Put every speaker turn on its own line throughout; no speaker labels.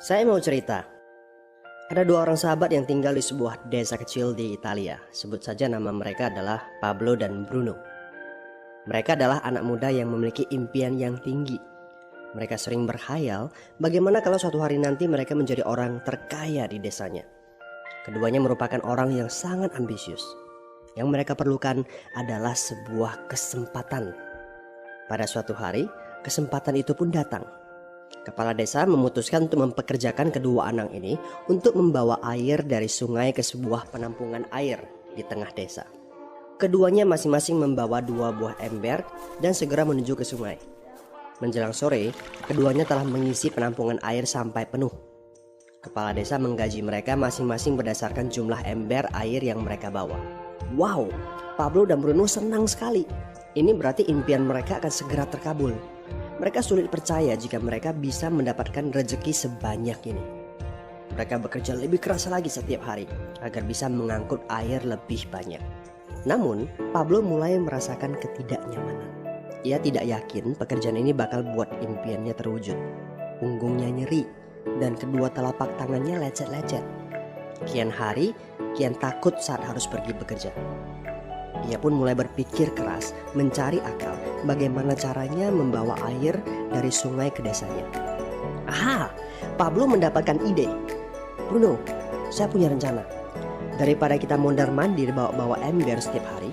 Saya mau cerita. Ada dua orang sahabat yang tinggal di sebuah desa kecil di Italia. Sebut saja nama mereka adalah Pablo dan Bruno. Mereka adalah anak muda yang memiliki impian yang tinggi. Mereka sering berkhayal bagaimana kalau suatu hari nanti mereka menjadi orang terkaya di desanya. Keduanya merupakan orang yang sangat ambisius. Yang mereka perlukan adalah sebuah kesempatan. Pada suatu hari, kesempatan itu pun datang. Kepala desa memutuskan untuk mempekerjakan kedua anak ini untuk membawa air dari sungai ke sebuah penampungan air di tengah desa. Keduanya masing-masing membawa 2 buah ember dan segera menuju ke sungai. Menjelang sore, keduanya telah mengisi penampungan air sampai penuh. Kepala desa menggaji mereka masing-masing berdasarkan jumlah ember air yang mereka bawa. Wow, Pablo dan Bruno senang sekali. Ini berarti impian mereka akan segera terkabul. Mereka sulit percaya jika mereka bisa mendapatkan rezeki sebanyak ini. Mereka bekerja lebih keras lagi setiap hari agar bisa mengangkut air lebih banyak. Namun, Pablo mulai merasakan ketidaknyamanan. Ia tidak yakin pekerjaan ini bakal buat impiannya terwujud. Punggungnya nyeri dan kedua telapak tangannya lecet-lecet. Kian hari, kian takut saat harus pergi bekerja. Ia pun mulai berpikir keras mencari akal bagaimana caranya membawa air dari sungai ke desanya. Aha, Pablo mendapatkan ide. Bruno, saya punya rencana. Daripada kita mondar-mandir bawa-bawa ember setiap hari,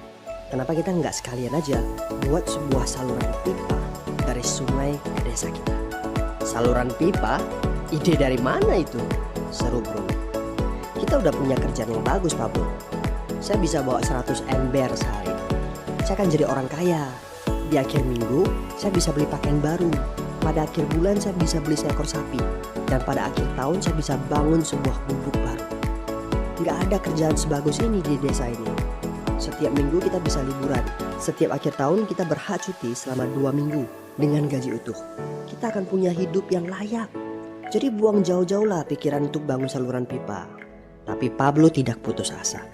kenapa kita nggak sekalian aja buat sebuah saluran pipa dari sungai ke desa kita? Saluran pipa? Ide dari mana itu? Seru Bruno. Kita udah punya kerjaan yang bagus, Pablo. Saya bisa bawa 100 ember sehari. Saya akan jadi orang kaya. Di akhir minggu, saya bisa beli pakaian baru. Pada akhir bulan, saya bisa beli seekor sapi. Dan pada akhir tahun, saya bisa bangun sebuah gubuk baru. Gak ada kerjaan sebagus ini di desa ini. Setiap minggu kita bisa liburan. Setiap akhir tahun, kita berhak cuti selama 2 minggu dengan gaji utuh. Kita akan punya hidup yang layak. Jadi buang jauh-jauh lah pikiran untuk bangun saluran pipa. Tapi Pablo tidak putus asa.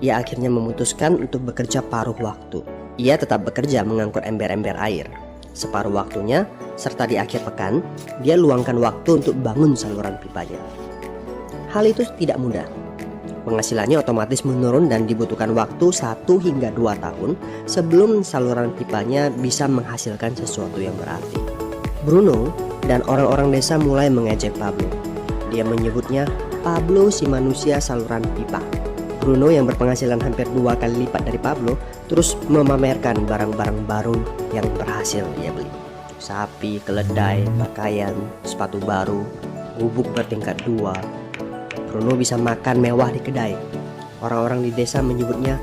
Ia akhirnya memutuskan untuk bekerja paruh waktu. Ia tetap bekerja mengangkut ember-ember air. Separuh waktunya, serta di akhir pekan, dia luangkan waktu untuk bangun saluran pipanya. Hal itu tidak mudah. Penghasilannya otomatis menurun dan dibutuhkan waktu 1 hingga 2 tahun sebelum saluran pipanya bisa menghasilkan sesuatu yang berarti. Bruno dan orang-orang desa mulai mengejek Pablo. Dia menyebutnya Pablo si manusia saluran pipa. Bruno yang berpenghasilan hampir 2 kali lipat dari Pablo terus memamerkan barang-barang baru yang berhasil dia beli. Sapi, keledai, pakaian, sepatu baru, gubuk bertingkat 2. Bruno bisa makan mewah di kedai. Orang-orang di desa menyebutnya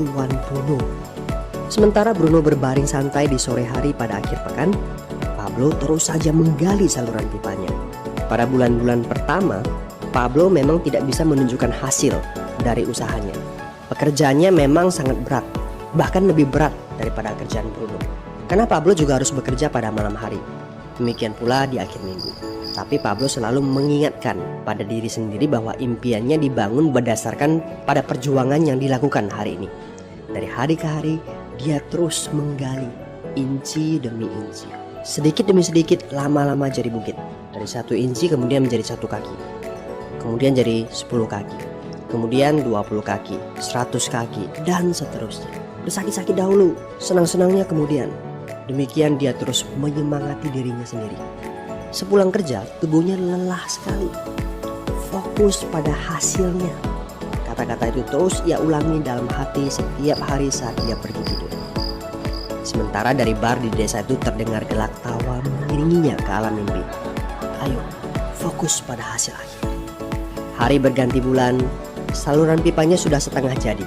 Tuan Bruno. Sementara Bruno berbaring santai di sore hari pada akhir pekan, Pablo terus saja menggali saluran pipanya. Pada bulan-bulan pertama, Pablo memang tidak bisa menunjukkan hasil dari usahanya. Pekerjaannya memang sangat berat, bahkan lebih berat daripada kerjaan Bruno. Karena Pablo juga harus bekerja pada malam hari. Demikian pula di akhir minggu. Tapi Pablo selalu mengingatkan pada diri sendiri bahwa impiannya dibangun berdasarkan pada perjuangan yang dilakukan hari ini. Dari hari ke hari, dia terus menggali inci demi inci. Sedikit demi sedikit, lama-lama jadi bukit. Dari 1 inci kemudian menjadi 1 kaki. Kemudian jadi 10 kaki. Kemudian 20 kaki, 100 kaki, dan seterusnya. Bersakit-sakit dahulu, senang-senangnya kemudian. Demikian dia terus menyemangati dirinya sendiri. Sepulang kerja, tubuhnya lelah sekali. Fokus pada hasilnya. Kata-kata itu terus ia ulangi dalam hati setiap hari saat dia pergi tidur. Sementara dari bar di desa itu terdengar gelak tawa mengiringinya ke alam mimpi. Ayo, fokus pada hasil akhir. Hari berganti bulan, saluran pipanya sudah setengah jadi.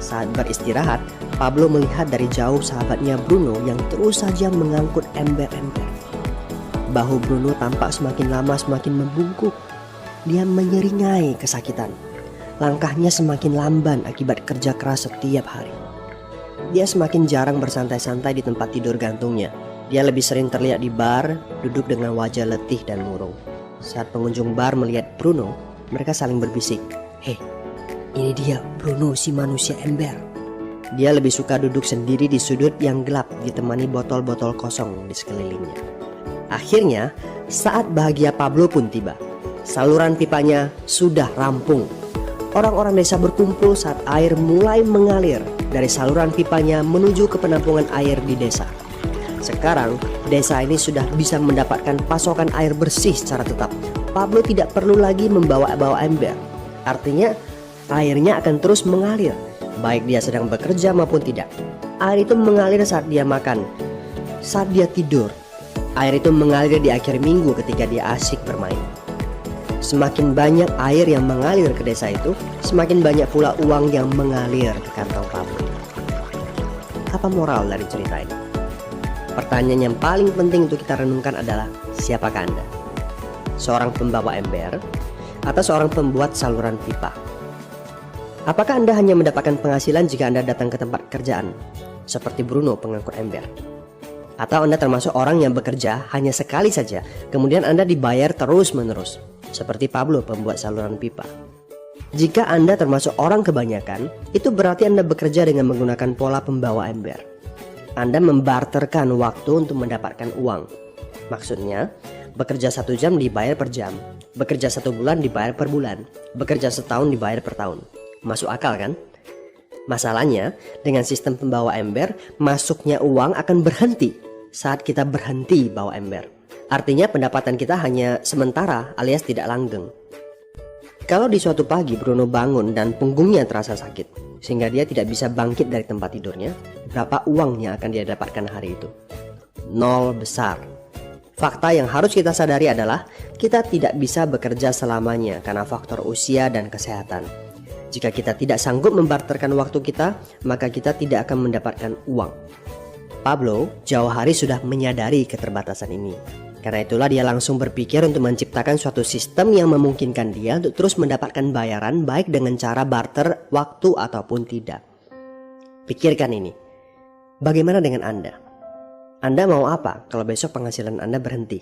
Saat beristirahat, Pablo melihat dari jauh sahabatnya Bruno yang terus saja mengangkut ember-ember. Bahu Bruno tampak semakin lama semakin membungkuk. Dia menyeringai kesakitan. Langkahnya semakin lamban akibat kerja keras setiap hari. Dia semakin jarang bersantai-santai di tempat tidur gantungnya. Dia lebih sering terlihat di bar, duduk dengan wajah letih dan murung. Saat pengunjung bar melihat Bruno, mereka saling berbisik. Hei, ini dia Bruno si manusia ember. Dia lebih suka duduk sendiri di sudut yang gelap ditemani botol-botol kosong di sekelilingnya. Akhirnya, saat bahagia Pablo pun tiba. saluran pipanya sudah rampung. Orang-orang desa berkumpul saat air mulai mengalir dari saluran pipanya menuju ke penampungan air di desa. Sekarang, desa ini sudah bisa mendapatkan pasokan air bersih secara tetap. Pablo tidak perlu lagi membawa ember. Artinya, airnya akan terus mengalir, baik dia sedang bekerja maupun tidak. Air itu mengalir saat dia makan, saat dia tidur. Air itu mengalir di akhir minggu ketika dia asyik bermain. Semakin banyak air yang mengalir ke desa itu, semakin banyak pula uang yang mengalir ke kantong Pablo. Apa moral dari cerita ini? Pertanyaan yang paling penting untuk kita renungkan adalah, siapakah Anda? Seorang pembawa ember atau seorang pembuat saluran pipa? Apakah Anda hanya mendapatkan penghasilan jika Anda datang ke tempat kerjaan, seperti Bruno pengangkut ember? Atau Anda termasuk orang yang bekerja hanya sekali saja, kemudian Anda dibayar terus-menerus, seperti Pablo pembuat saluran pipa? Jika Anda termasuk orang kebanyakan, itu berarti Anda bekerja dengan menggunakan pola pembawa ember. Anda membarterkan waktu untuk mendapatkan uang. Maksudnya, bekerja 1 jam dibayar per jam, bekerja 1 bulan dibayar per bulan, bekerja setahun dibayar per tahun. Masuk akal kan? Masalahnya, dengan sistem pembawa ember, masuknya uang akan berhenti saat kita berhenti bawa ember. Artinya pendapatan kita hanya sementara alias tidak langgeng. Kalau di suatu pagi Bruno bangun dan punggungnya terasa sakit, sehingga dia tidak bisa bangkit dari tempat tidurnya, berapa uang yang akan dia dapatkan hari itu? 0 besar. Fakta yang harus kita sadari adalah kita tidak bisa bekerja selamanya karena faktor usia dan kesehatan. Jika kita tidak sanggup membarterkan waktu kita, maka kita tidak akan mendapatkan uang. Pablo jauh hari sudah menyadari keterbatasan ini. Karena itulah dia langsung berpikir untuk menciptakan suatu sistem yang memungkinkan dia untuk terus mendapatkan bayaran baik dengan cara barter waktu ataupun tidak. Pikirkan ini. Bagaimana dengan Anda? Anda mau apa kalau besok penghasilan Anda berhenti?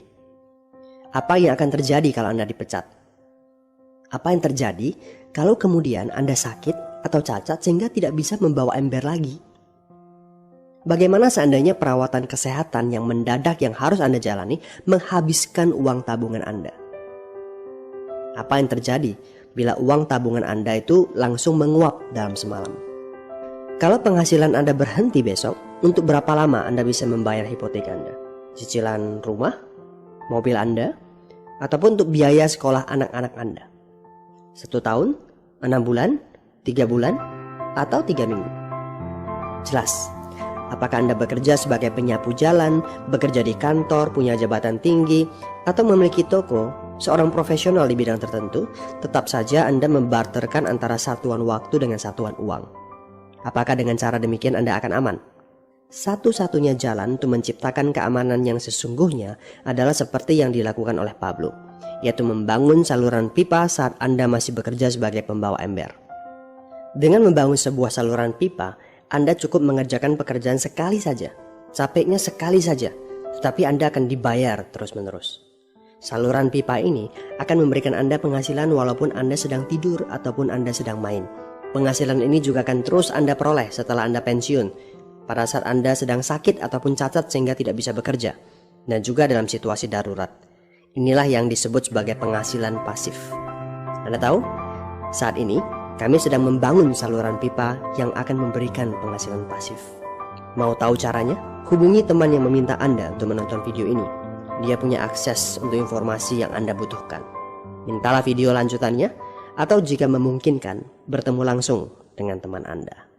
Apa yang akan terjadi kalau Anda dipecat? Apa yang terjadi kalau kemudian Anda sakit atau cacat sehingga tidak bisa membawa ember lagi? Bagaimana seandainya perawatan kesehatan yang mendadak yang harus Anda jalani menghabiskan uang tabungan Anda? Apa yang terjadi bila uang tabungan Anda itu langsung menguap dalam semalam? Kalau penghasilan Anda berhenti besok, untuk berapa lama Anda bisa membayar hipotek Anda? Cicilan rumah, mobil Anda, ataupun untuk biaya sekolah anak-anak Anda? 1 tahun, 6 bulan, 3 bulan, atau 3 minggu? Jelas. Apakah Anda bekerja sebagai penyapu jalan, bekerja di kantor, punya jabatan tinggi, atau memiliki toko, seorang profesional di bidang tertentu, tetap saja Anda membarterkan antara satuan waktu dengan satuan uang. Apakah dengan cara demikian Anda akan aman? Satu-satunya jalan untuk menciptakan keamanan yang sesungguhnya adalah seperti yang dilakukan oleh Pablo, yaitu membangun saluran pipa saat Anda masih bekerja sebagai pembawa ember. Dengan membangun sebuah saluran pipa, Anda cukup mengerjakan pekerjaan sekali saja, capeknya sekali saja, tetapi Anda akan dibayar terus-menerus. Saluran pipa ini akan memberikan Anda penghasilan walaupun Anda sedang tidur ataupun Anda sedang main. Penghasilan ini juga akan terus Anda peroleh setelah Anda pensiun, pada saat Anda sedang sakit ataupun cacat sehingga tidak bisa bekerja, dan juga dalam situasi darurat. Inilah yang disebut sebagai penghasilan pasif. Anda tahu? Saat ini, kami sedang membangun saluran pipa yang akan memberikan penghasilan pasif. Mau tahu caranya? Hubungi teman yang meminta Anda untuk menonton video ini. Dia punya akses untuk informasi yang Anda butuhkan. Mintalah video lanjutannya, atau jika memungkinkan, bertemu langsung dengan teman Anda.